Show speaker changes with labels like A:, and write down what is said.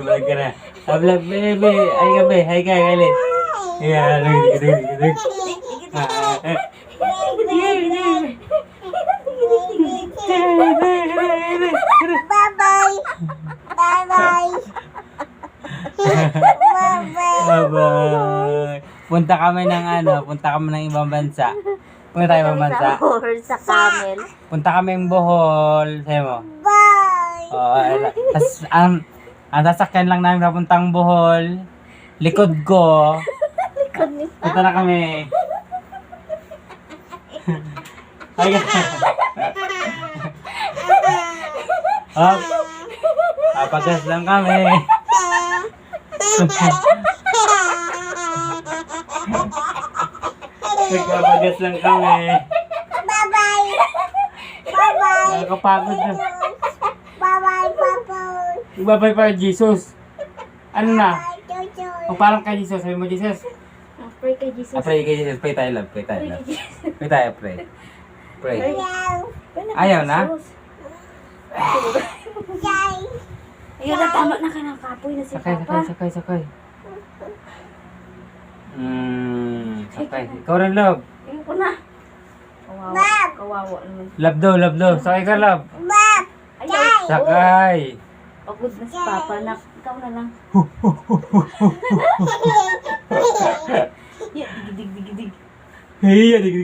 A: Vlog ka na. Vlog, baby. Ay ka, be. Ay ka, galit. Yeah, dig.
B: Bye-bye. Bye-bye.
A: Bye-bye. Punta kami ng ibang bansa. Punta tayo ibang bansa.
B: Or sa camel.
A: Punta kami ng Bohol. Sabi mo?
B: Bye.
A: Tas, ang sasakyan lang namin papuntang Bohol. Likod ko.
B: Likod ni
A: Punta na kami. Ay, Hop. Papagas lang kami. Papagas lang kami.
B: Bye-bye. Bye-bye.
A: Nakakapagod na.
B: Bye-bye, Bye-bye.
A: Ibabay para Jesus. Ano na?
B: Bye-bye.
A: O parang kay Jesus. Sabi mo, Jesus.
B: Pray kay Jesus.
A: Pray kay Jesus. Pray tayo, love. Pray tayo, love. Pray tayo, pray. Pray. Ayaw na?
B: Ayun na, tama na ka ng kapoy na si Papa.
A: Sakay. Sakay. Ikaw rin, love.
B: Ayun ko na. Kawawa naman.
A: Love daw. Sakay ka, love.
B: Ayaw.
A: Sakay.
B: Pagod na si Papa. Ikaw na lang.
A: Hey, dig.